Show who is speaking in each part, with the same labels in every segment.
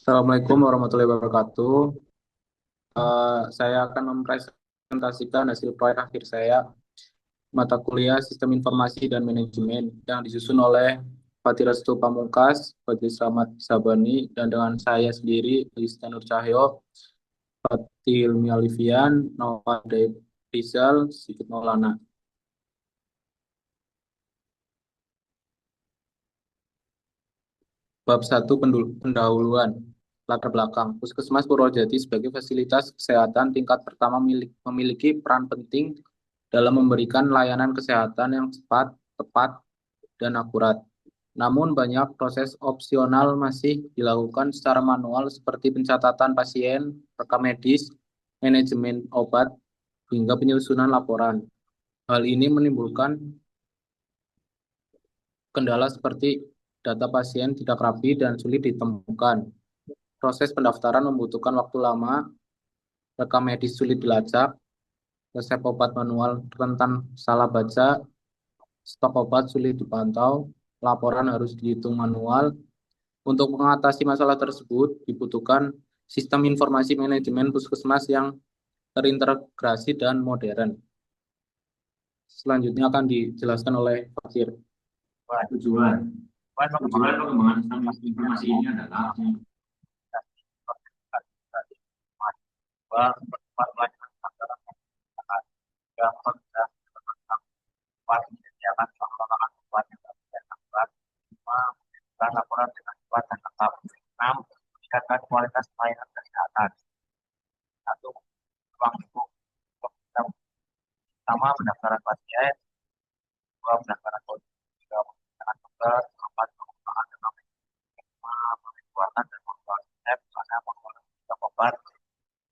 Speaker 1: Assalamualaikum warahmatullahi wabarakatuh. Saya akan mempresentasikan hasil proyek akhir saya, mata kuliah Sistem Informasi dan Manajemen, yang disusun oleh Fatih Restu Pamungkas, Fatih Slamet Sabani, dan dengan saya sendiri, Lista Nur Cahyo, Fatih Hilmi Alifian, Nova Rizal, Sigit Maulana. Bab 1 Pendahuluan. Latar belakang. Puskesmas Purwodadi sebagai fasilitas kesehatan tingkat pertama memiliki peran penting dalam memberikan layanan kesehatan yang cepat, tepat, dan akurat. Namun banyak proses opsional masih dilakukan secara manual seperti pencatatan pasien, rekam medis, manajemen obat, hingga penyusunan laporan. Hal ini menimbulkan kendala seperti data pasien tidak rapi dan sulit ditemukan. Proses pendaftaran membutuhkan waktu lama, rekam medis sulit dilacak, resep obat manual rentan salah baca, stok obat sulit dipantau, laporan harus dihitung manual. Untuk mengatasi masalah tersebut, dibutuhkan sistem informasi manajemen puskesmas yang terintegrasi dan modern. Selanjutnya akan dijelaskan oleh Fakir.
Speaker 2: Tujuan tujuan pengembangan sistem informasi ini adalah laporan dengan cepat dan lengkap. 6. Meningkatkan kualitas pelayanan kesehatan. 1. Ruang lingkup pertama pendaftaran pasien, 2. Pendaftaran kondisi, 3. Pendaftaran dokter, 4. Pengembangan rekam, 5. Pembuatan dan pengelolaan resep, pada pengelolaan stok obat,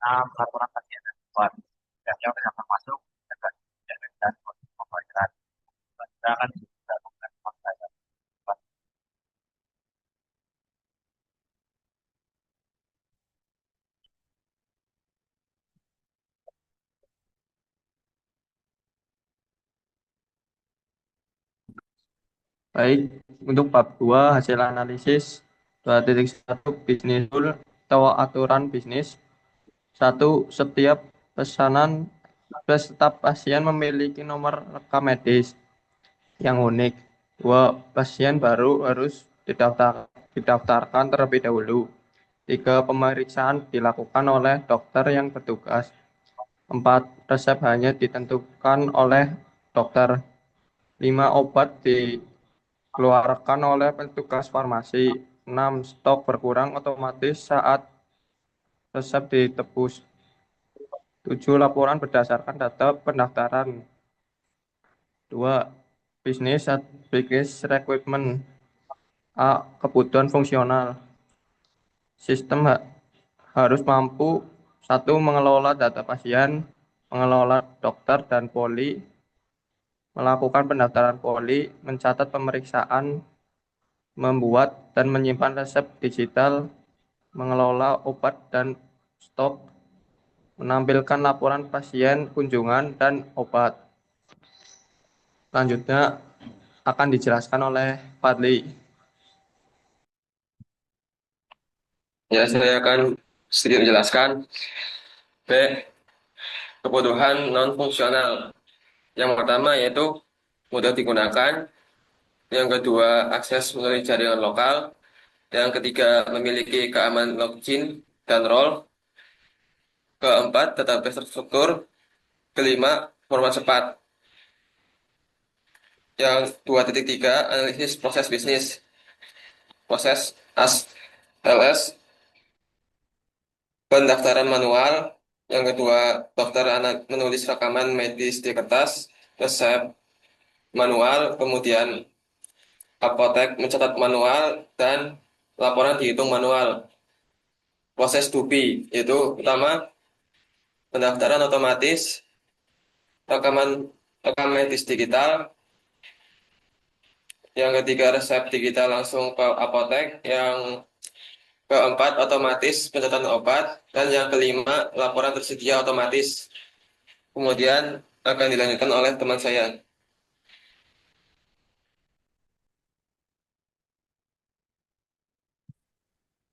Speaker 2: 6. Laporan pasien dan obat. Dan yang tidak termasuk dan kondisi pembayaran. Kita akan juga menggunakan saya.
Speaker 3: Baik, untuk bab 2 hasil analisis 2.1 bisnis rule atau aturan bisnis. 1. Setiap setiap pasien memiliki nomor rekam medis yang unik. 2. Pasien baru harus didaftarkan terlebih dahulu. 3. Pemeriksaan dilakukan oleh dokter yang bertugas. 4. Resep hanya ditentukan oleh dokter. 5. Obat dikeluarkan oleh petugas farmasi. 6. Stok berkurang otomatis saat resep ditebus. 7. Laporan berdasarkan data pendaftaran. 2. Business requirement. A. Kebutuhan fungsional. Sistem harus mampu: 1. Mengelola data pasien, mengelola dokter dan poli, melakukan pendaftaran poli, mencatat pemeriksaan, membuat dan menyimpan resep digital, mengelola obat dan stok, menampilkan laporan pasien, kunjungan, dan obat. Selanjutnya akan dijelaskan oleh Fadli.
Speaker 4: Ya, saya akan sedikit menjelaskan. B. Kebutuhan non-fungsional. Yang pertama yaitu mudah digunakan. Yang kedua, akses melalui jaringan lokal. Yang ketiga, memiliki keamanan login dan role. Keempat, database terstruktur. Kelima, format cepat. Yang 2.3, analisis proses bisnis. Proses AS/LS, pendaftaran manual. Yang kedua, dokter anak menulis rekaman medis di kertas, resep manual, kemudian apotek mencatat manual, dan laporan dihitung manual. Proses 2B, yaitu pertama, pendaftaran otomatis, rekaman rekam medis digital. Yang ketiga, resep digital langsung ke apotek. Yang keempat, otomatis pencatatan obat. Dan yang kelima, laporan tersedia otomatis. Kemudian akan dilanjutkan oleh teman saya.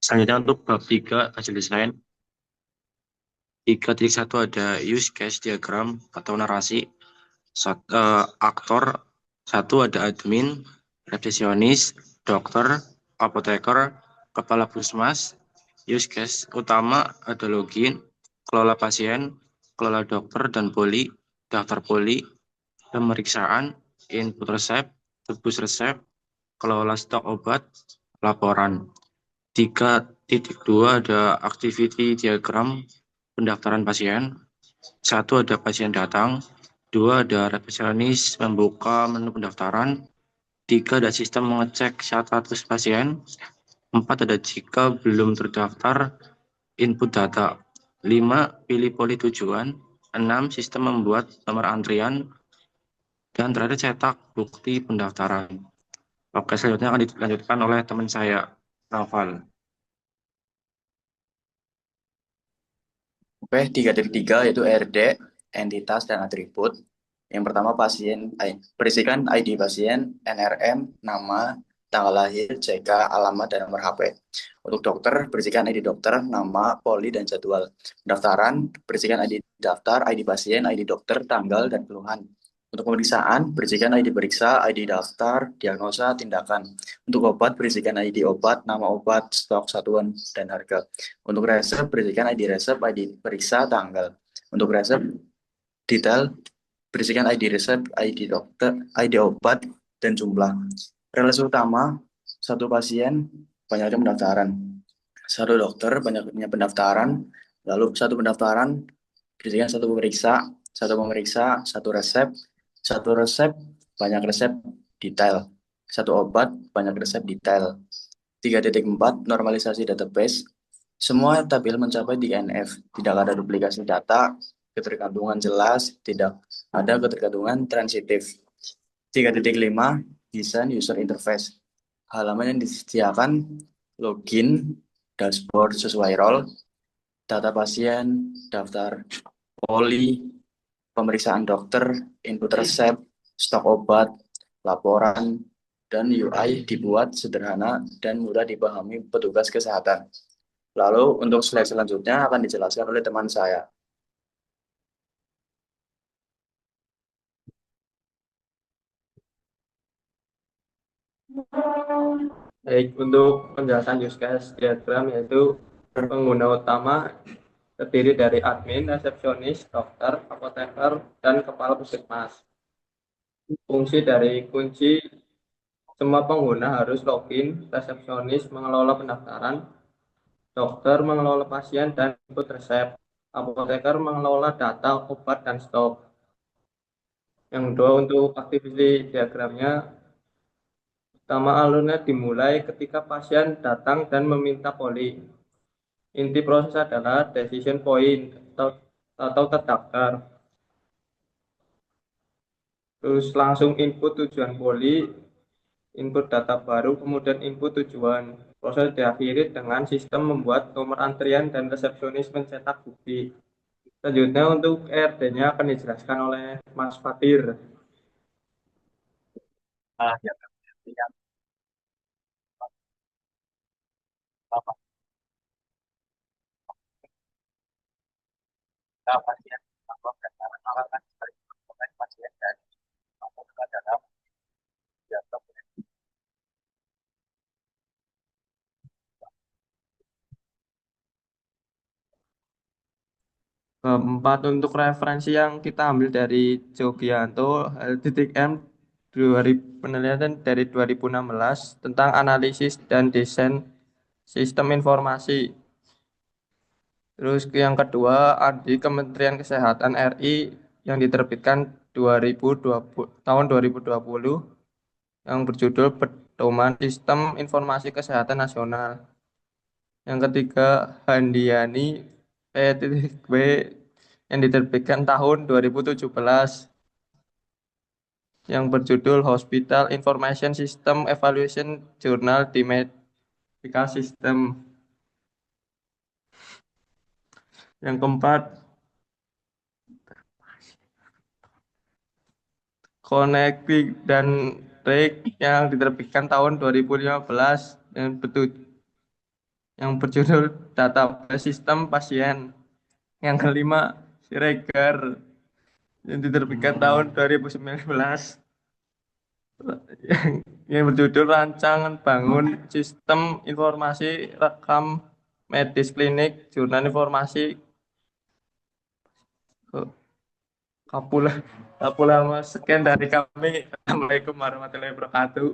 Speaker 5: Selanjutnya untuk bab 3 hasil desain. 3.1 ada use case diagram atau narasi. Aktor 1 ada admin, resepsionis, dokter, apoteker, kepala puskesmas. Use case utama ada login, kelola pasien, kelola dokter dan poli, daftar poli, pemeriksaan, input resep, tebus resep, kelola stok obat, laporan. 3.2 ada activity diagram pendaftaran pasien. 1 ada pasien datang. 2 ada resepsionis membuka menu pendaftaran. 3 ada sistem mengecek status pasien. 4 ada jika belum terdaftar input data. 5 pilih poli tujuan. 6 sistem membuat nomor antrian. Dan terakhir cetak bukti pendaftaran. Oke, selanjutnya akan dilanjutkan oleh teman saya, Raval.
Speaker 6: Oke, 3.3 yaitu RD, entitas dan atribut. Yang pertama berisikan ID pasien, NRM, nama, tanggal lahir, CK, alamat, dan nomor HP. Untuk dokter, berisikan ID dokter, nama, poli, dan jadwal. Pendaftaran, berisikan ID daftar, ID pasien, ID dokter, tanggal, dan keluhan. Untuk pemeriksaan, berisikan ID periksa, ID daftar, diagnosa, tindakan. Untuk obat, berisikan ID obat, nama obat, stok satuan, dan harga. Untuk resep, berisikan ID resep, ID periksa, tanggal. Untuk resep, detail, berisikan ID resep, ID dokter, ID obat, dan jumlah. Relasi utama, satu pasien, banyaknya pendaftaran. Satu dokter, banyaknya pendaftaran. Lalu satu pendaftaran, berisikan satu pemeriksa, satu resep, banyak resep, detail. Satu obat, banyak resep, detail. 3.4 normalisasi database. Semua tabel mencapai DNF, tidak ada duplikasi data, ketergantungan jelas, tidak ada ketergantungan transitif. 3.5 desain user interface. Halaman yang disediakan login, dashboard sesuai role, data pasien, daftar poli, pemeriksaan dokter, input resep, stok obat, laporan, dan UI dibuat sederhana dan mudah dipahami petugas kesehatan. Lalu untuk slide selanjutnya akan dijelaskan oleh teman saya.
Speaker 3: Baik, untuk penjelasan use case diagram yaitu pengguna utama terdiri dari admin, resepsionis, dokter, apoteker, dan kepala puskesmas. Fungsi dari kunci semua pengguna harus login, resepsionis mengelola pendaftaran, dokter mengelola pasien dan input resep, apoteker mengelola data obat dan stok. Yang kedua untuk aktiviti diagramnya, pertama alurnya dimulai ketika pasien datang dan meminta poli. Inti proses adalah decision point atau terdaftar. Terus langsung input tujuan poli, input data baru, kemudian input tujuan. Proses diakhiri dengan sistem membuat nomor antrian dan resepsionis mencetak bukti. Selanjutnya untuk ERD-nya akan dijelaskan oleh Mas Fatir.
Speaker 2: Diagram yang apa? Pasien atau pendaftaran akan dari pasien dan apakah dalam diagram.
Speaker 3: Keempat, untuk referensi yang kita ambil dari Jogianto, L.M. 2000, penelitian dari 2016 tentang analisis dan desain sistem informasi. Terus yang kedua, di Kementerian Kesehatan RI yang diterbitkan 2020, tahun 2020 yang berjudul Pedoman Sistem Informasi Kesehatan Nasional. Yang ketiga, Handiani P.B yang diterbitkan tahun 2017 yang berjudul Hospital Information System Evaluation Journal di Medical System. Yang keempat, Connecting dan Rake yang diterbitkan tahun 2015 dan yang berjudul Database Sistem Pasien. Yang kelima, Siregar yang diterbitkan tahun 2019 yang berjudul Rancangan Bangun Sistem Informasi Rekam Medis Klinik Jurnal Informasi Kapula. Kapula, sekian dari kami. Assalamualaikum warahmatullahi wabarakatuh.